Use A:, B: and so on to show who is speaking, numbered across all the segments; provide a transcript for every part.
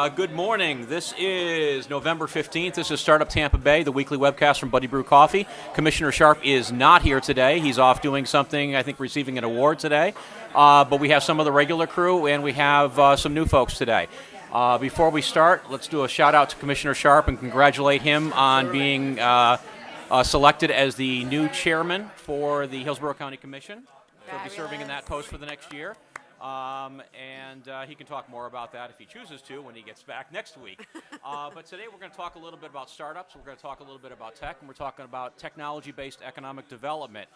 A: Good morning. This is November 15th. This is Startup Tampa Bay, the weekly webcast from Brew Coffee. Commissioner Sharp is not here today. He's off doing something, I think receiving an award today. But we have some of the regular crew, and we have some new folks today. Before we start, let's do a shout out to Commissioner Sharp and congratulate him on being selected as the new chairman for the Hillsborough County Commission. He'll be serving in that post for the next year. And he can talk more about that if he chooses to when he gets back next week. But today we're going to talk a little bit about startups, we're going to talk a little bit about tech, and we're talking about technology-based economic development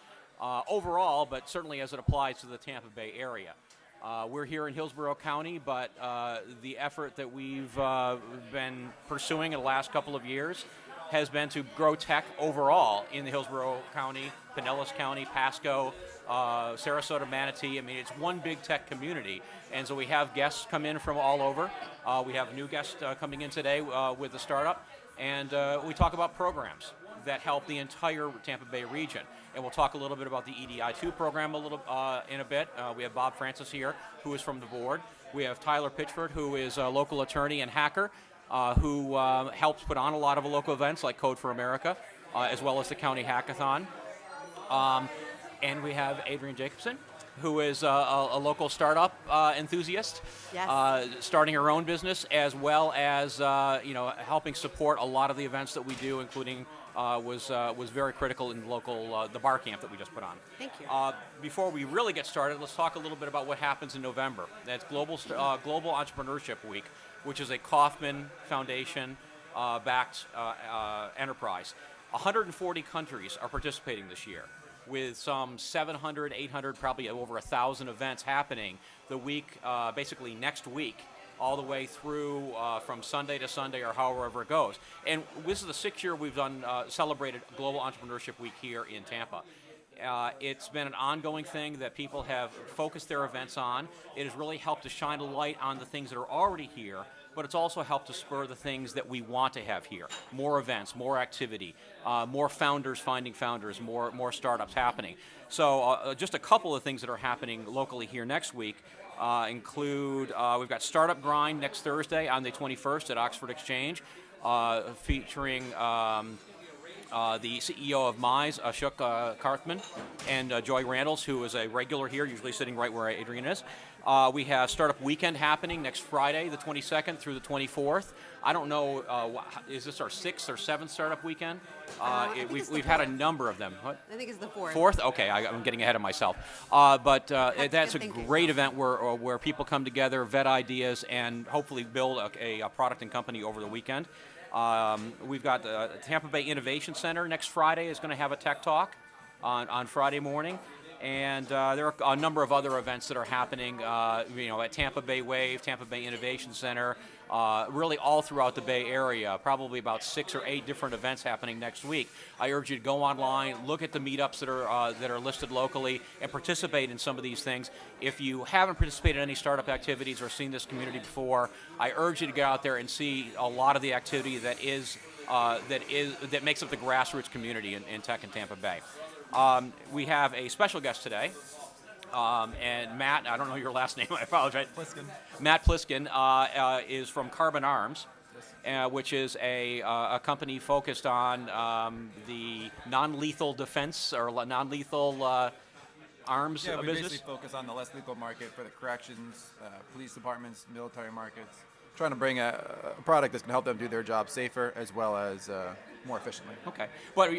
A: overall, but certainly as it applies to the Tampa Bay area. We're here in Hillsborough County, but the effort that we've been pursuing in the last couple of years has been to grow tech overall in the Hillsborough County, Pinellas County, Pasco, Sarasota, Manatee. I mean, it's one big tech community, and so we have guests come in from all over. We have a new guest coming in today with a startup, and we talk about programs that help the entire Tampa Bay region. And we'll talk a little bit about the EDI2 program in a bit. We have Bob Francis here, who is from the board. We have Tyler Pitchford, who is a local attorney and hacker, who helps put on a lot of local events like Code for America, as well as the County Hackathon. And we have Adrienne Jacobson, who is a local startup enthusiast,
B: yes.
A: Starting her own business, as well as helping support a lot of the events that we do, including was very critical in the local the bar camp that we just put on.
B: Thank you.
A: Before we really get started, let's talk a little bit about what happens in November. That's Global Entrepreneurship Week, which is a Kauffman Foundation backed enterprise. 140 countries are participating this year, with some 700, 800, probably over 1,000 events happening the week, basically next week, all the way through from Sunday to Sunday or however it goes. And this is the 6th year we've done celebrated Global Entrepreneurship Week here in Tampa. It's been an ongoing thing that people have focused their events on. It has really helped to shine a light on the things that are already here, but it's also helped to spur the things that we want to have here. More events, more activity, more founders finding founders, more startups happening. So just a couple of things that are happening locally here next week include, we've got Startup Grind next Thursday on the 21st at Oxford Exchange, featuring the CEO of Mize, Ashok Karthman, and Joy Randalls, who is a regular here, usually sitting right where Adrienne is. We have Startup Weekend happening next Friday, the 22nd through the 24th. I don't know, is this our 6th or 7th Startup Weekend? We've had a number of them. What?
B: I think it's the 4th.
A: 4th? Okay, I'm getting ahead of myself. But that's a great event where people come together, vet ideas, and hopefully build a product and company over the weekend. We've got the Tampa Bay Innovation Center next Friday is going to have a tech talk on Friday morning. And there are a number of other events that are happening, at Tampa Bay Wave, Tampa Bay Innovation Center, really all throughout the Bay Area, probably about 6 or 8 different events happening next week. I urge you to go online, look at the meetups that are listed locally, and participate in some of these things. If you haven't participated in any startup activities or seen this community before, I urge you to get out there and see a lot of the activity that makes up the grassroots community in tech in Tampa Bay. We have a special guest today, and Matt, I don't know your last name, I apologize.
C: Pliskin.
A: Matt Pliskin is from Carbon Arms, which is a company focused on the non-lethal defense or non-lethal arms
C: business.
A: business.
C: Basically focus on the less lethal market for the corrections, police departments, military markets, trying to bring a product that's going to help them do their job safer as well as more efficiently.
A: Okay. But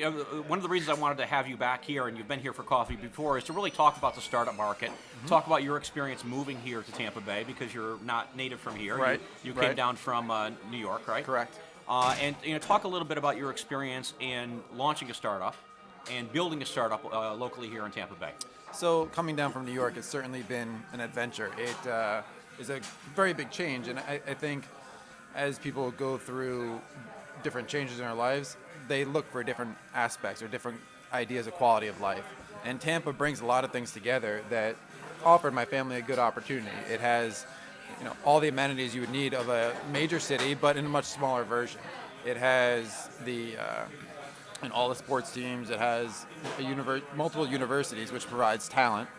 A: one of the reasons I wanted to have you back here, and you've been here for coffee before, is to really talk about the startup market, talk about your experience moving here to Tampa Bay, because you're not native from here.
C: Right.
A: You came down from New York, right?
C: Correct.
A: And talk a little bit about your experience in launching a startup and building a startup locally here in Tampa Bay.
C: So coming down from New York, it's certainly been an adventure. It is a very big change, and I think as people go through different changes in our lives, they look for different aspects or different ideas of quality of life. And Tampa brings a lot of things together that offered my family a good opportunity. It has, all the amenities you would need of a major city, but in a much smaller version. It has and all the sports teams. It has multiple universities, which provides talent.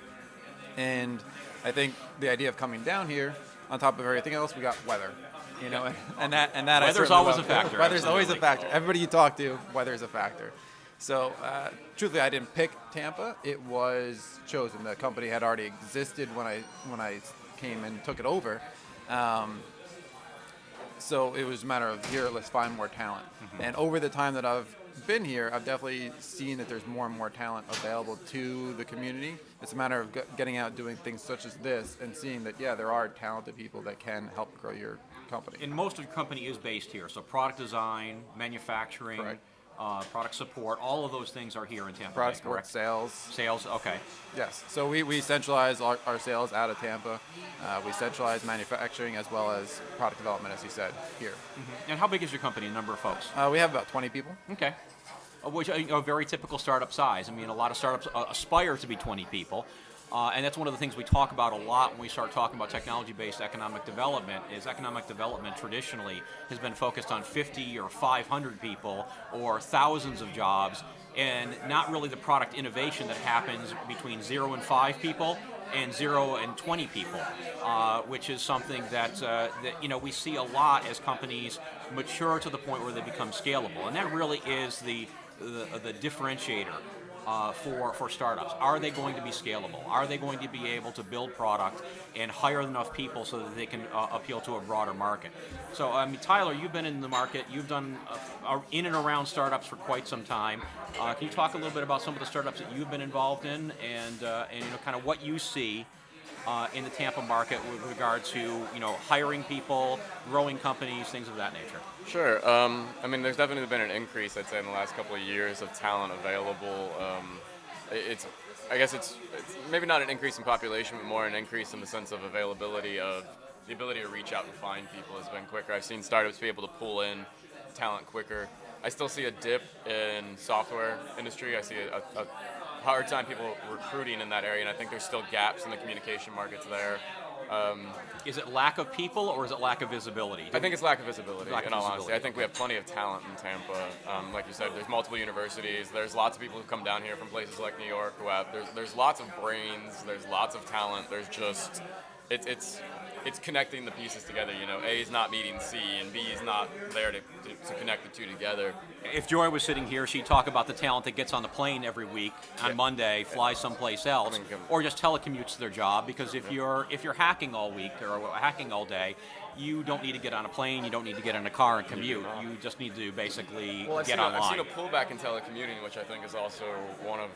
C: And I think the idea of coming down here, on top of everything else, we got weather. You know, and that I
A: Weather's
C: certainly
A: always
C: love.
A: a factor,
C: Weather's always a
A: absolutely.
C: factor. Everybody you talk to, weather's a factor. So, truthfully, I didn't pick Tampa. It was chosen. The company had already existed when I came and took it over. So it was a matter of here, let's find more talent. And over the time that I've been here, I've definitely seen that there's more and more talent available to the community. It's a matter of getting out, doing things such as this, and seeing that, yeah, there are talented people that can help grow your company.
A: And most of your company is based here, so product design, manufacturing,
C: Correct.
A: Product support, all of those things are here in Tampa
C: Product
A: Bay,
C: support,
A: correct?
C: sales.
A: Sales, okay.
C: Yes. So we centralize our sales out of Tampa. We centralize manufacturing as well as product development, as you said, here.
A: And how big is your company, number of folks?
C: We have about 20 people.
A: Okay. Which a very typical startup size. I mean, a lot of startups aspire to be 20 people. And that's one of the things we talk about a lot when we start talking about technology-based economic development, is economic development traditionally has been focused on 50 or 500 people or thousands of jobs, and not really the product innovation that happens between 0 and 5 people and 0 and 20 people, which is something that we see a lot as companies mature to the point where they become scalable. And that really is the differentiator for startups. Are they going to be scalable? Are they going to be able to build product and hire enough people so that they can appeal to a broader market? So, I mean, Tyler, you've been in the market. You've done in and around startups for quite some time. Can you talk a little bit about some of the startups that you've been involved in, and kind of what you see in the Tampa market with regard to hiring people, growing companies, things of that nature?
B: Sure. I mean, there's definitely been an increase, I'd say, in the last couple of years of talent available. I guess it's maybe not an increase in population, but more an increase in the sense of availability of the ability to reach out and find people has been quicker. I've seen startups be able to pull in talent quicker. I still see a dip in software industry. I see a hard time people recruiting in that area, and I think there's still gaps in the communication markets there.
A: Is it lack of people or is it lack of visibility?
B: I think it's lack of visibility,
A: Lack of
B: in all
A: visibility.
B: honesty. I think we have plenty of talent in Tampa. Like you said, there's multiple universities. There's lots of people who come down here from places like New York who have, there's lots of brains, there's lots of talent. There's just, it's connecting the pieces together. A is not meeting C, and B is not there to connect the two together.
A: If Joy was sitting here, she'd talk about the talent that gets on the plane every week on Monday, flies someplace else, or just telecommutes to their job. Because if you're hacking all week or hacking all day, you don't need to get on a plane, you don't need to get in a car and commute. You just need to basically get online.
B: I've seen a pullback in telecommuting, which I think is also one of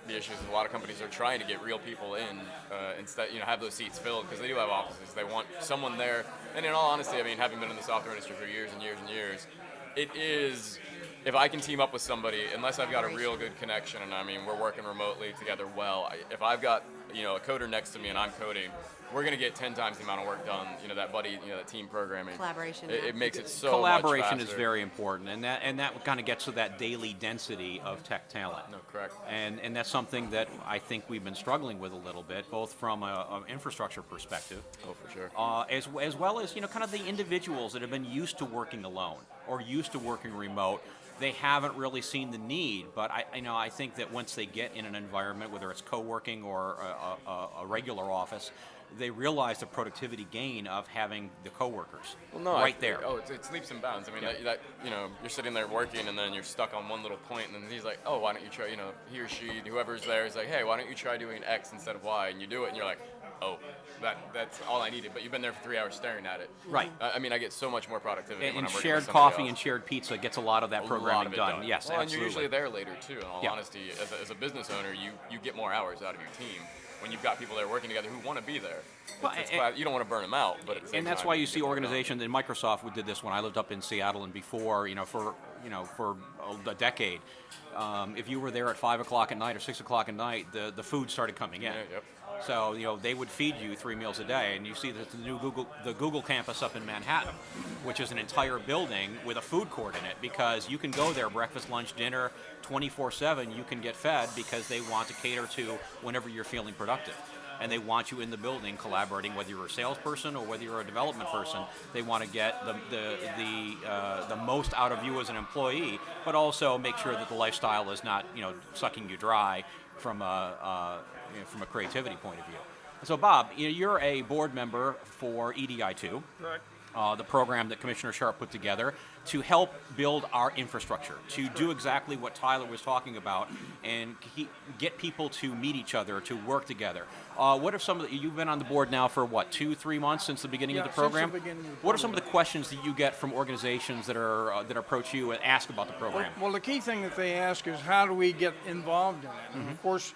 B: the issues. A lot of companies are trying to get real people in instead, have those seats filled, because they do have offices. They want someone there. And in all honesty, I mean, having been in the software industry for years and years and years, it is, if I can team up with somebody, unless I've got a real good connection, and I mean, we're working remotely together well, if I've got, a coder next to me and I'm coding, we're going to get 10 times the amount of work done, that buddy, that team programming.
D: Collaboration.
B: It makes it so
A: Collaboration
B: much
A: is
B: faster.
A: very important, and that kind of gets to that daily density of tech talent.
B: No, correct.
A: And that's something that I think we've been struggling with a little bit, both from an infrastructure perspective,
B: Oh, for sure.
A: as well as kind of the individuals that have been used to working alone or used to working remote. They haven't really seen the need, but I think that once they get in an environment, whether it's co-working or a regular office, they realize the productivity gain of having the coworkers right there.
B: Oh, it's leaps and bounds. I mean, that you're sitting there working, and then you're stuck on one little point, and then he's like, oh, why don't you try, he or she, whoever's there is like, hey, why don't you try doing X instead of Y? And you do it, and you're like, oh, that's all I needed. But you've been there for 3 hours staring at it.
A: Right.
B: I mean, I get so much more productivity when
A: And
B: I'm working
A: shared
B: with somebody
A: coffee
B: else.
A: and shared pizza gets a lot of that
B: A
A: programming
B: lot of it
A: done. Yes,
B: well,
A: absolutely.
B: and you're usually there later too. In all
A: Yeah.
B: honesty, as a business owner, you get more hours out of your team when you've got people there working together who want to be there.
A: Well,
B: You don't want to burn them out, but at the same
A: And that's
B: time,
A: why you see
B: get more done.
A: organizations, and Microsoft did this when I lived up in Seattle and before, for a decade. If you were there at 5 o'clock at night or 6 o'clock at night, the food started coming in.
B: Yeah, yep.
A: So they would feed you 3 meals a day, and you see that the Google campus up in Manhattan, which is an entire building with a food court in it, because you can go there breakfast, lunch, dinner, 24/7. You can get fed because they want to cater to whenever you're feeling productive. And they want you in the building collaborating, whether you're a salesperson or whether you're a development person. They want to get the most out of you as an employee, but also make sure that the lifestyle is not sucking you dry from a creativity point of view. So Bob, you're a board member for EDI2.
E: Correct.
A: the program that Commissioner Sharp put together to help build our infrastructure, to do exactly what Tyler was talking about, and get people to meet each other, to work together. What are some of you've been on the board now for what, 2-3 months since the beginning of the program?
D: Since the beginning of the program.
A: What are some of the questions that you get from organizations that are that approach you and ask about the program?
D: Well, the key thing that they ask is how do we get involved in it? And of course,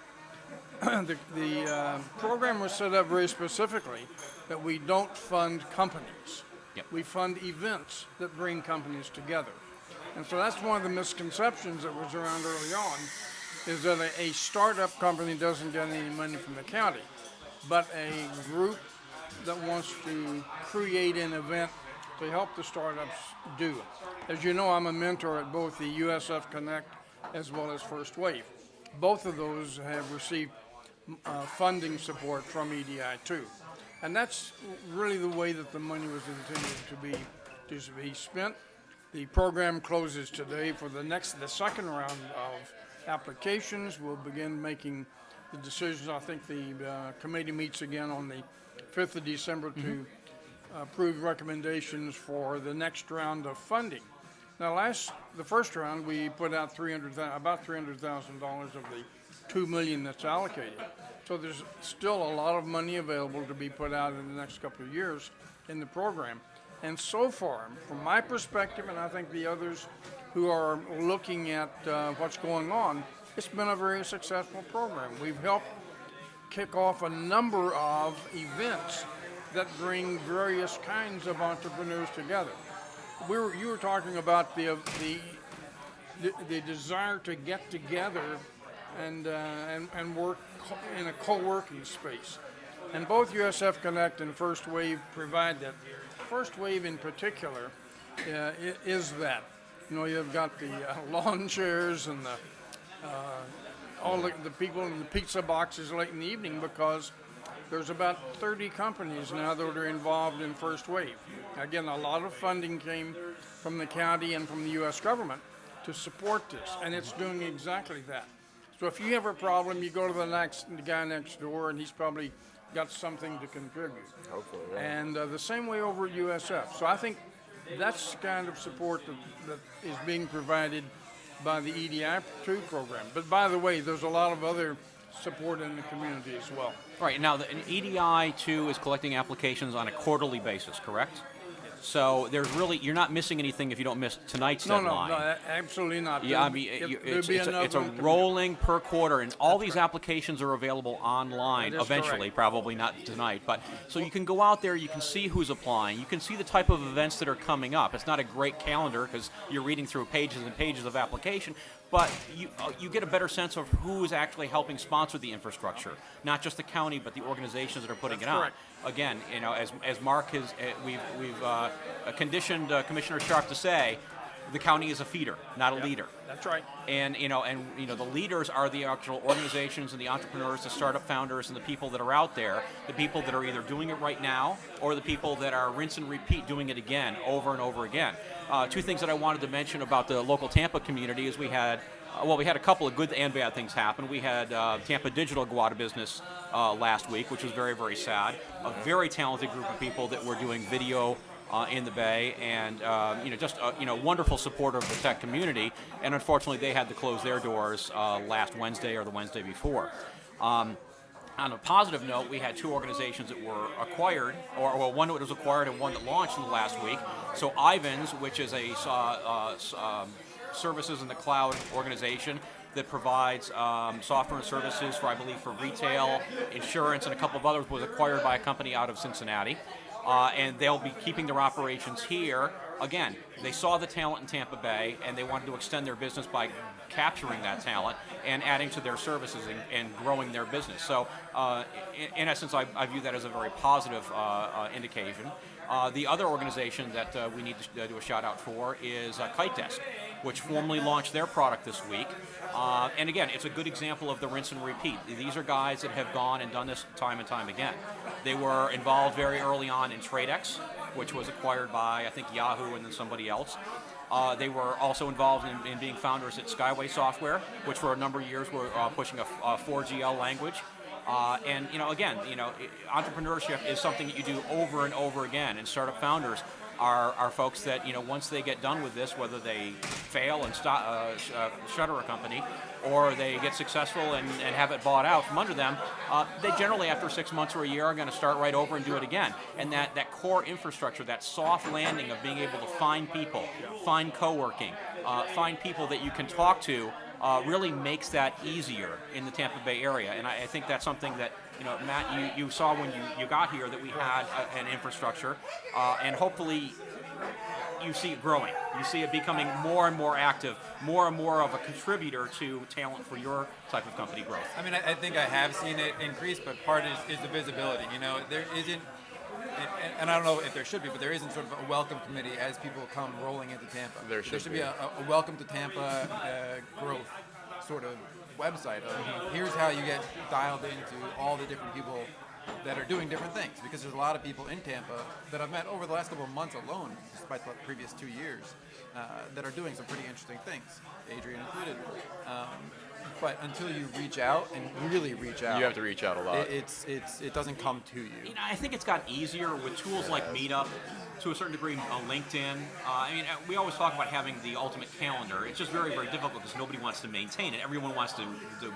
D: the program was set up very specifically that we don't fund companies.
A: Yep.
D: We fund events that bring companies together. And so that's one of the misconceptions that was around early on, is that a startup company doesn't get any money from the county, but a group that wants to create an event to help the startups do it. As you know, I'm a mentor at both the USF Connect as well as First Wave. Both of those have received funding support from EDI too. And that's really the way that the money was intended to be spent. The program closes today. For the second round of applications, we'll begin making the decisions. I think the committee meets again on the 5th of December to approve recommendations for the next round of funding. Now, the first round, we put out about $300,000 of the $2 million that's allocated. So there's still a lot of money available to be put out in the next couple of years in the program. And so far, from my perspective, and I think the others who are looking at what's going on, it's been a very successful program. We've helped kick off a number of events that bring various kinds of entrepreneurs together. You were talking about the desire to get together and work in a co-working space. And both USF Connect and First Wave provide that. First Wave in particular is that. You know, you've got the lawn chairs and all the people in the pizza boxes late in the evening, because there's about 30 companies now that are involved in First Wave. Again, a lot of funding came from the county and from the U.S. government to support this, and it's doing exactly that. So if you have a problem, you go to the guy next door, and he's probably got something to contribute.
B: Hopefully, yeah.
D: And the same way over at USF. So I think that's the kind of support that is being provided by the EDI2 program. But by the way, there's a lot of other support in the community as well.
A: Right, now the EDI2 is collecting applications on a quarterly basis, correct? So there's really, you're not missing anything if you don't miss tonight's deadline.
D: No, absolutely not.
A: Yeah, I mean, it's a rolling per quarter, and all these applications are available online eventually,
D: correct.
A: probably not tonight. But so you can go out there, you can see who's applying, you can see the type of events that are coming up. It's not a great calendar because you're reading through pages and pages of application, but you get a better sense of who is actually helping sponsor the infrastructure, not just the county, but the organizations that are putting it on.
D: correct.
A: Again, you know, as Mark has, we've conditioned Commissioner Sharp to say, the county is a feeder, not a leader.
D: That's right.
A: And the leaders are the actual organizations and the entrepreneurs, the startup founders, and the people that are out there, the people that are either doing it right now or the people that are rinse and repeat doing it again over and over again. Two things that I wanted to mention about the local Tampa community is we had a couple of good and bad things happen. We had Tampa Digital go out of business last week, which was very, very sad. A very talented group of people that were doing video in the Bay, and wonderful supporter of the tech community. And unfortunately, they had to close their doors last Wednesday or the Wednesday before. On a positive note, we had two organizations that were acquired, or one that was acquired and one that launched in the last week. So Ivans, which is a services in the cloud organization that provides software and services for, I believe, for retail, insurance, and a couple of others, was acquired by a company out of Cincinnati. And they'll be keeping their operations here. Again, they saw the talent in Tampa Bay, and they wanted to extend their business by capturing that talent and adding to their services and growing their business. So, in essence, I view that as a very positive indication. The other organization that we need to do a shout out for is Kite Desk, which formally launched their product this week. And again, it's a good example of the rinse and repeat. These are guys that have gone and done this time and time again. They were involved very early on in TradeX, which was acquired by, I think, Yahoo and then somebody else. They were also involved in being founders at Skyway Software, which for a number of years were pushing a 4GL language. Entrepreneurship is something that you do over and over again, and startup founders are folks that, once they get done with this, whether they fail and shutter a company, or they get successful and have it bought out from under them, they generally, after 6 months or a year, are going to start right over and do it again. And that core infrastructure, that soft landing of being able to find people, find co-working, find people that you can talk to, really makes that easier in the Tampa Bay area. And I think that's something that, Matt, you saw when you got here, that we had an infrastructure, and hopefully you see it growing. You see it becoming more and more active, more and more of a contributor to talent for your type of company growth.
C: I mean, I think I have seen it increase, but part is the visibility. There isn't, and I don't know if there should be, but there isn't sort of a welcome committee as people come rolling into Tampa.
B: There should
C: be a welcome to Tampa growth sort of website of here's how you get dialed into all the different people that are doing different things, because there's a lot of people in Tampa that I've met over the last couple of months alone, despite the previous 2 years, that are doing some pretty interesting things, Adrian included. But until you reach out and really reach out,
B: you have to reach out a lot.
C: It doesn't come to you.
A: I think it's gotten easier with tools like Meetup, to a certain degree, LinkedIn. We always talk about having the ultimate calendar. It's just very, very difficult because nobody wants to maintain it. Everyone wants to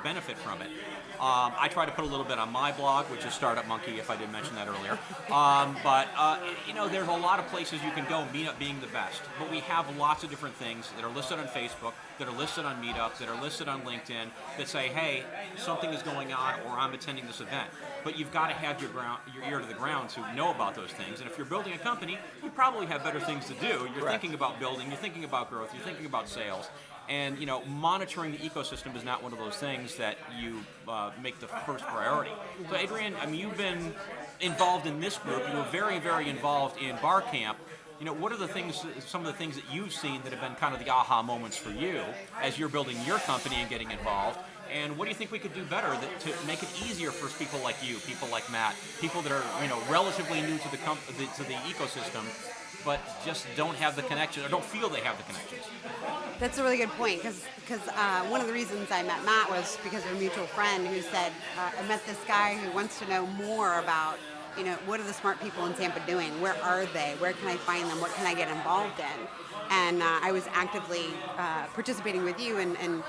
A: benefit from it. I try to put a little bit on my blog, which is Startup Monkey, if I didn't mention that earlier. But there's a lot of places you can go, Meetup being the best. But we have lots of different things that are listed on Facebook, that are listed on Meetup, that are listed on LinkedIn, that say, hey, something is going on, or I'm attending this event. But you've got to have your ear to the ground to know about those things. And if you're building a company, you probably have better things to do. You're thinking about building, you're thinking about growth, you're thinking about sales. And, monitoring the ecosystem is not one of those things that you make the first priority. So, Adrian, you've been involved in this group. You were very, very involved in Bar Camp. What are some of the things that you've seen that have been kind of the aha moments for you as you're building your company and getting involved? And what do you think we could do better to make it easier for people like you, people like Matt, people that are relatively new to the ecosystem, but just don't have the connection or don't feel they have the connections?
E: That's a really good point, because one of the reasons I met Matt was because of a mutual friend who said, I met this guy who wants to know more about, what are the smart people in Tampa doing? Where are they? Where can I find them? What can I get involved in? And I was actively participating with you and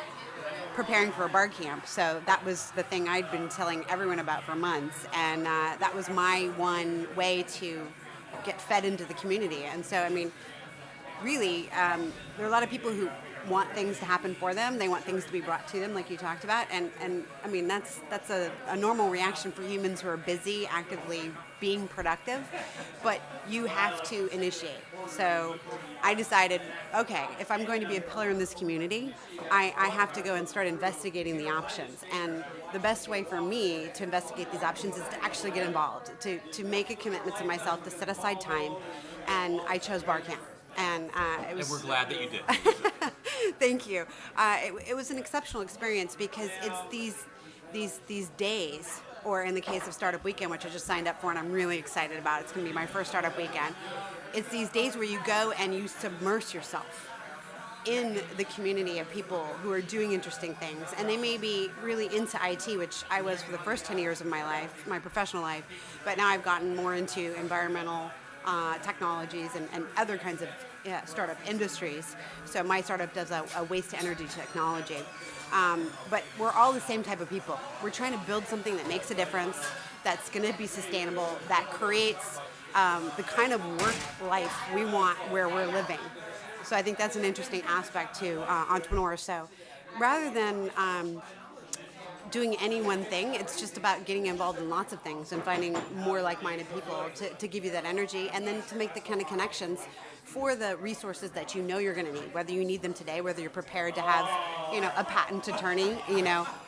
E: preparing for a bar camp. So that was the thing I'd been telling everyone about for months. And that was my one way to get fed into the community. And so, really, there are a lot of people who want things to happen for them. They want things to be brought to them, like you talked about. And that's a normal reaction for humans who are busy, actively being productive. But you have to initiate. So I decided, okay, if I'm going to be a pillar in this community, I have to go and start investigating the options. And the best way for me to investigate these options is to actually get involved, to make a commitment to myself, to set aside time. And I chose Bar Camp. And
A: we're glad that you did.
E: Thank you. It was an exceptional experience because it's these days, or in the case of Startup Weekend, which I just signed up for and I'm really excited about. It's going to be my first Startup Weekend. It's these days where you go and you submerge yourself in the community of people who are doing interesting things. And they may be really into IT, which I was for the first 10 years of my life, my professional life. But now I've gotten more into environmental technologies and other kinds of startup industries. So my startup does a waste-to-energy technology. But we're all the same type of people. We're trying to build something that makes a difference, that's going to be sustainable, that creates the kind of work life we want where we're living. So I think that's an interesting aspect to entrepreneurs. So rather than doing any one thing, it's just about getting involved in lots of things and finding more like-minded people to give you that energy, and then to make the kind of connections for the resources that you're going to need, whether you need them today, whether you're prepared to have, a patent attorney,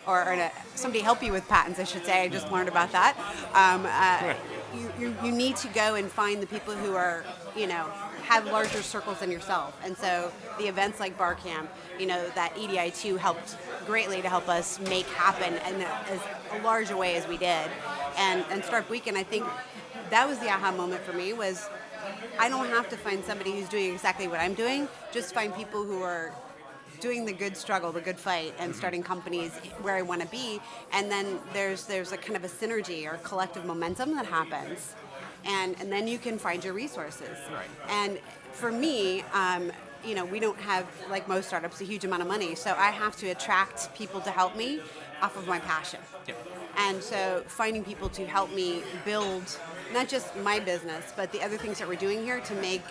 E: or somebody help you with patents, I should say. I just learned about that. You need to go and find the people who are, have larger circles than yourself. And so the events like Bar Camp, that EDI2 helped greatly to help us make happen in as large a way as we did. And Startup Weekend, I think that was the aha moment for me, was I don't have to find somebody who's doing exactly what I'm doing, just find people who are doing the good struggle, the good fight, and starting companies where I want to be. And then there's a kind of a synergy or collective momentum that happens. and then you can find your resources.
A: Right.
E: And for me, we don't have, like most startups, a huge amount of money, so I have to attract people to help me off of my passion.
A: Yep.
E: And so finding people to help me build not just my business, but the other things that we're doing here to make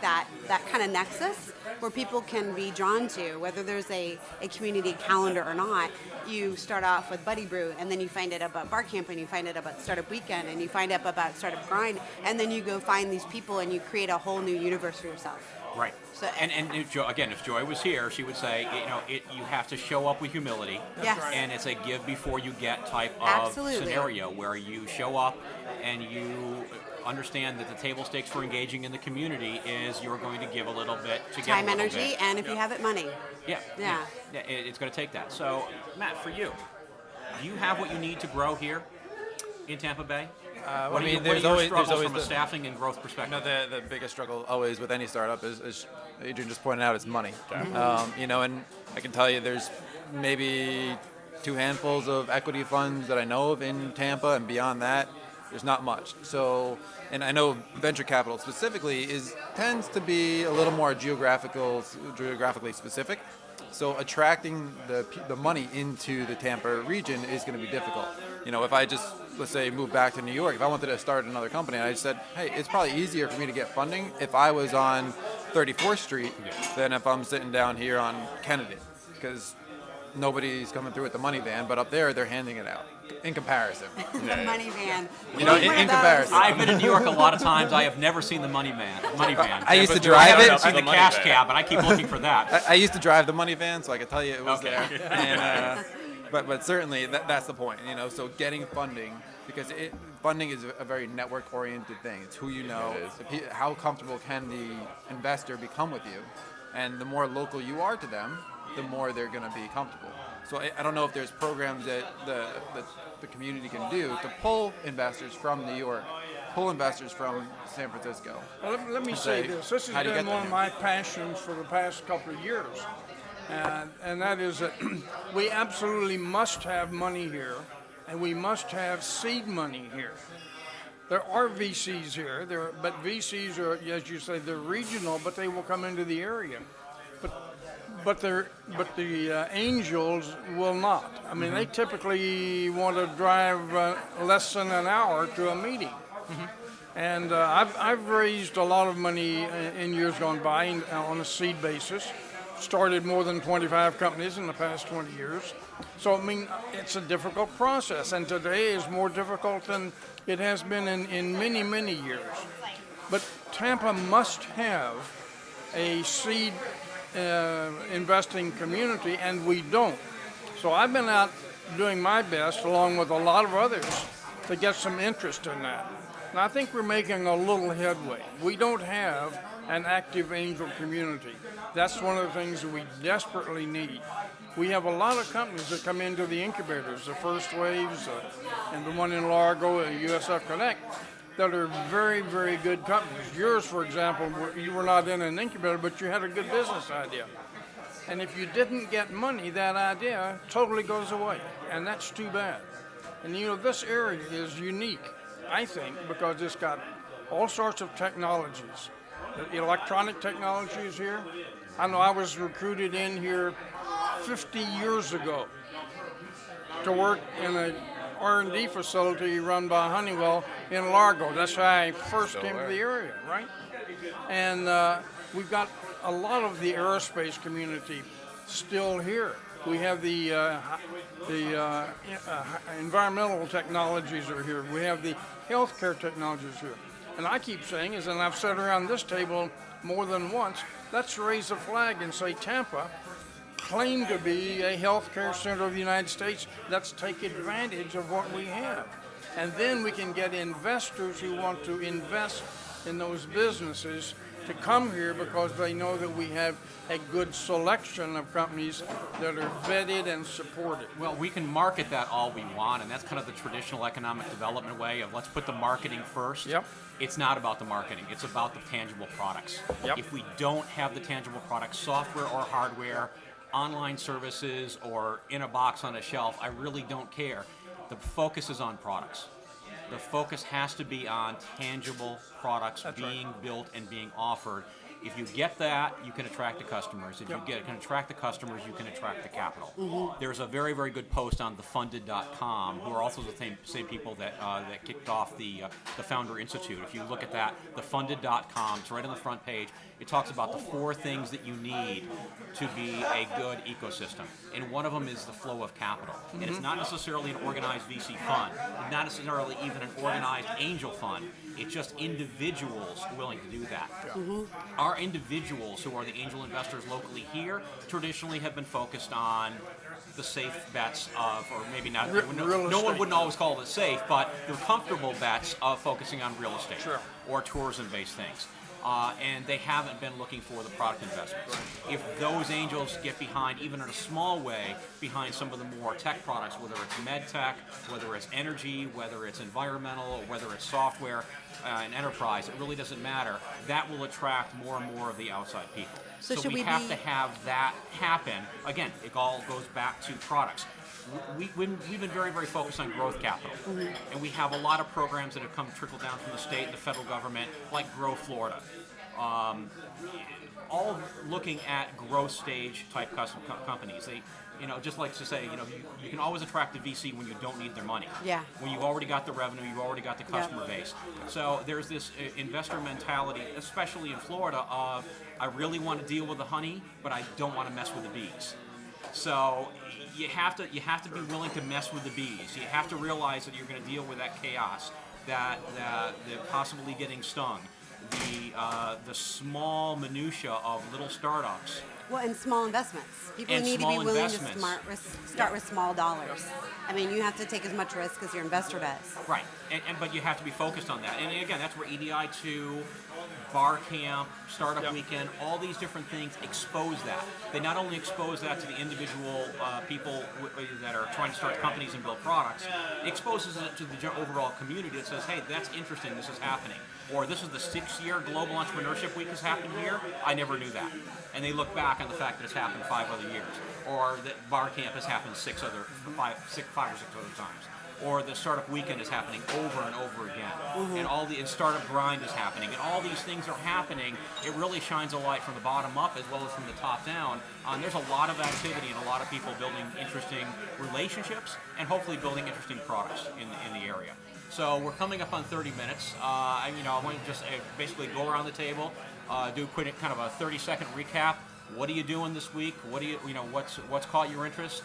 E: that kind of nexus where people can be drawn to, whether there's a community calendar or not. You start off with Buddy Brew, and then you find out about Bar Camp, and you find out about Startup Weekend, and you find out about Startup Grind, and then you go find these people and you create a whole new universe for yourself.
A: Right.
E: So,
A: and if Joy was here, she would say, you have to show up with humility.
E: Yes.
A: And it's a give before you get type of
E: Absolutely.
A: scenario where you show up and you understand that the table stakes for engaging in the community is you're going to give a little bit to get a
E: time,
A: little
E: energy,
A: bit.
E: and if you have it, money.
A: Yeah.
E: Yeah.
A: It's going to take that. So, Matt, for you, do you have what you need to grow here in Tampa Bay? What are your struggles from a staffing and growth perspective?
C: The biggest struggle always with any startup is Adrian just pointed out, is money. And I can tell you there's maybe 2 handfuls of equity funds that I know of in Tampa, and beyond that, there's not much. So, and I know venture capital specifically tends to be a little more geographically specific. So attracting the money into the Tampa region is going to be difficult. If I just, let's say, move back to New York, if I wanted to start another company, and I said, hey, it's probably easier for me to get funding if I was on 34th Street than if I'm sitting down here on Kennedy, because nobody's coming through with the money van, but up there they're handing it out in comparison.
E: The money van.
C: In comparison.
A: I've been in New York a lot of times. I have never seen the money van.
C: I used to drive it.
A: I've seen the cash cab, and I keep looking for that.
C: I used to drive the money van, so I can tell you it was there. And, but certainly that's the point. So getting funding, because funding is a very network-oriented thing. It's who you know. How comfortable can the investor become with you, and the more local you are to them, the more they're going to be comfortable. So I don't know if there's programs that the community can do to pull investors from New York, pull investors from San Francisco.
D: Well, let me say this. This has been one of my passions for the past couple of years. And that is that we absolutely must have money here, and we must have seed money here. There are VCs here, but VCs are, as you say, they're regional, but they will come into the area. But the angels will not. I mean, they typically want to drive less than an hour to a meeting. And I've raised a lot of money in years gone by on a seed basis. Started more than 25 companies in the past 20 years. So, I mean, it's a difficult process, and today is more difficult than it has been in many, many years. But Tampa must have a seed investing community, and we don't. So I've been out doing my best, along with a lot of others, to get some interest in that. And I think we're making a little headway. We don't have an active angel community. That's one of the things that we desperately need. We have a lot of companies that come into the incubators, the First Waves and the one in Largo and USF Connect, that are very, very good companies. Yours, for example, you were not in an incubator, but you had a good business idea. And if you didn't get money, that idea totally goes away, and that's too bad. And this area is unique, I think, because it's got all sorts of technologies. The electronic technology is here. I know I was recruited in here 50 years ago to work in a R&D facility run by Honeywell in Largo. That's how I first came to the area, right? And we've got a lot of the aerospace community still here. We have the environmental technologies are here. We have the healthcare technologies here. And I keep saying, and I've sat around this table more than once, let's raise a flag and say, Tampa, claim to be a healthcare center of the United States. Let's take advantage of what we have. And then we can get investors who want to invest in those businesses to come here because they know that we have a good selection of companies that are vetted and supported.
A: Well, we can market that all we want, and that's kind of the traditional economic development way of let's put the marketing first.
D: Yep.
A: It's not about the marketing. It's about the tangible products.
D: Yep.
A: If we don't have the tangible products, software or hardware, online services, or in a box on a shelf, I really don't care. The focus is on products. The focus has to be on tangible products being built and being offered. If you get that, you can attract the customers. If you can attract the customers, you can attract the capital. There's a very, very good post on thefunded.com, who are also the same people that kicked off the Founder Institute. If you look at that, thefunded.com, it's right on the front page. It talks about the 4 things that you need to be a good ecosystem. And one of them is the flow of capital. And it's not necessarily an organized VC fund, not necessarily even an organized angel fund. It's just individuals willing to do that. Our individuals who are the angel investors locally here traditionally have been focused on the safe bets of, or maybe not, no one wouldn't always call it safe, but the comfortable bets of focusing on real estate or tourism-based things. And they haven't been looking for the product investments. If those angels get behind, even in a small way, behind some of the more tech products, whether it's med tech, whether it's energy, whether it's environmental, whether it's software and enterprise, it really doesn't matter. That will attract more and more of the outside people. So we have to have that happen. Again, it all goes back to products. We've been very, very focused on growth capital, and we have a lot of programs that have trickled down from the state and the federal government, like Grow Florida, all looking at growth stage type companies. They, just like to say, you can always attract a VC when you don't need their money.
E: Yeah.
A: When you've already got the revenue, you've already got the customer base. So there's this investor mentality, especially in Florida, of I really want to deal with the honey, but I don't want to mess with the bees. So you have to be willing to mess with the bees. You have to realize that you're going to deal with that chaos, that possibly getting stung, the small minutia of little startups.
E: Well, and small investments. People
A: And
E: need to be
A: small
E: willing
A: investments.
E: to start with small dollars. I mean, you have to take as much risk as your investor does.
A: Right, but you have to be focused on that. And again, that's where EDI2, Bar Camp, Startup Weekend, all these different things expose that. They not only expose that to the individual people that are trying to start companies and build products, it exposes it to the overall community that says, hey, that's interesting, this is happening. Or this is the 6th year Global Entrepreneurship Week has happened here. I never knew that. And they look back on the fact that it's happened 5 other years. Or that Bar Camp has happened 5 or 6 other times. Or the Startup Weekend is happening over and over again. And Startup Grind is happening. And all these things are happening. It really shines a light from the bottom up as well as from the top down. There's a lot of activity and a lot of people building interesting relationships and hopefully building interesting products in the area. So we're coming up on 30 minutes. I want to just basically go around the table, do a quick kind of a 30-second recap. What are you doing this week? What do what's caught your interest,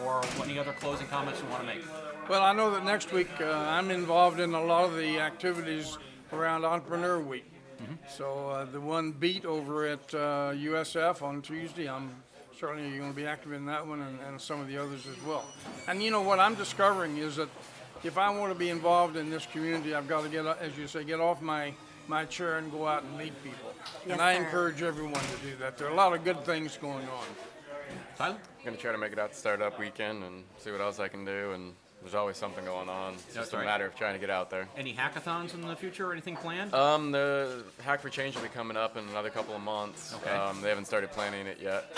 A: or any other closing comments you want to make?
D: Well, I know that next week I'm involved in a lot of the activities around Entrepreneur Week. So the one beat over at USF on Tuesday, I'm certainly going to be active in that one and some of the others as well. And what I'm discovering is that if I want to be involved in this community, I've got to get off my chair and go out and meet people.
E: Yes,
D: and I
E: sir.
D: encourage everyone to do that. There are a lot of good things going on.
A: Tyler?
B: I'm going to try to make it out to Startup Weekend and see what else I can do. And there's always something going on. It's just a matter of trying to get out there.
A: Any hackathons in the future or anything planned?
B: The Hack for Change will be coming up in another couple of months.
A: Okay.
B: They haven't started planning it yet.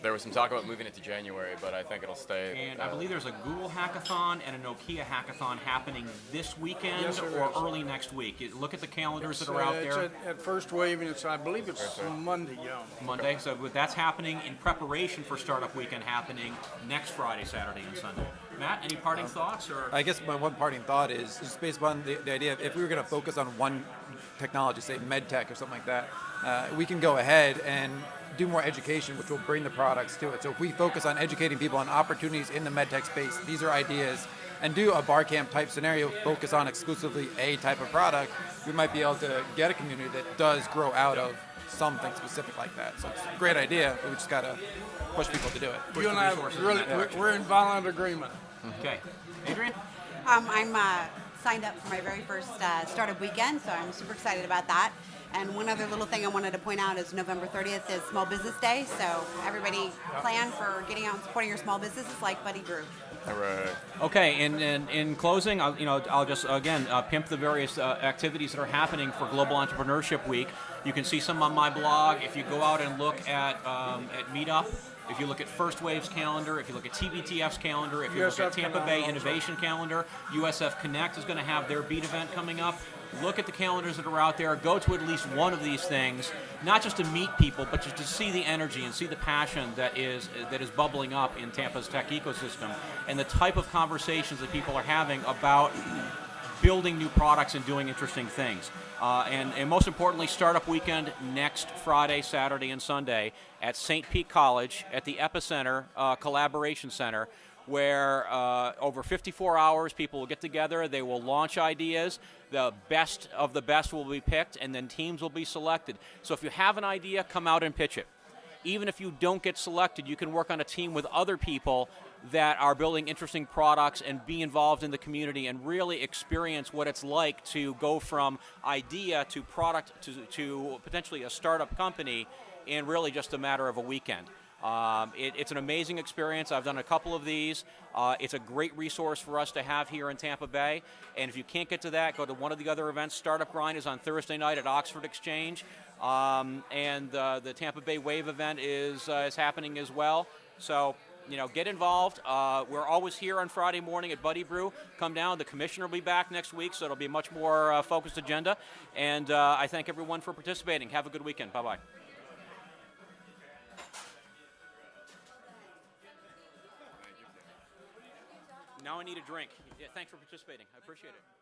B: There was some talk about moving it to January, but I think it'll stay.
A: And I believe there's a Google hackathon and a Nokia hackathon happening this weekend
D: Yes, there
A: or
D: is.
A: early next week. Look at the calendars that are out
D: It's
A: there.
D: at First Wave, and I believe it's Monday,
A: Monday. So that's happening in preparation for Startup Weekend happening next Friday, Saturday, and Sunday. Matt, any parting thoughts? Or
F: I guess my one parting thought is just based upon the idea of if we were going to focus on one technology, say med tech or something like that, we can go ahead and do more education, which will bring the products to it. So if we focus on educating people on opportunities in the med tech space, these are ideas, and do a bar camp type scenario, focus on exclusively a type of product, we might be able to get a community that does grow out of something specific like that. So it's a great idea, but we just got to push people to do it.
D: You and I we're in violent agreement.
A: okay, Adrian.
E: I'm signed up for my very first Startup Weekend, so I'm super excited about that. And one other little thing I wanted to point out is November 30th is Small Business Day, so everybody plan for getting out and supporting your small businesses like Buddy Brew.
B: All right.
A: Okay, and in closing, I'll just again pimp the various activities that are happening for Global Entrepreneurship Week. You can see some on my blog. If you go out and look at Meetup, if you look at First Wave's calendar, if you look at TBTF's calendar, if you look at
D: USF
A: Tampa
D: Connect
A: Bay
D: also.
A: Innovation calendar, USF Connect is going to have their Beat event coming up. Look at the calendars that are out there. Go to at least one of these things, not just to meet people, but just to see the energy and see the passion that is bubbling up in Tampa's tech ecosystem, and the type of conversations that people are having about building new products and doing interesting things. And most importantly, Startup Weekend next Friday, Saturday, and Sunday at St. Pete College at the Epicenter Collaboration Center, where over 54 hours people will get together, they will launch ideas, the best of the best will be picked, and then teams will be selected. So if you have an idea, come out and pitch it. Even if you don't get selected, you can work on a team with other people that are building interesting products and be involved in the community and really experience what it's like to go from idea to product to potentially a startup company in really just a matter of a weekend. It's an amazing experience. I've done a couple of these. It's a great resource for us to have here in Tampa Bay. And if you can't get to that, go to one of the other events. Startup Grind is on Thursday night at Oxford Exchange. And the Tampa Bay Wave event is happening as well. So, get involved. We're always here on Friday morning at Buddy Brew. Come down. The commissioner will be back next week, so it'll be a much more focused agenda. And I thank everyone for participating. Have a good weekend. Bye-bye. Now I need a drink. Yeah, thanks for participating. I appreciate it.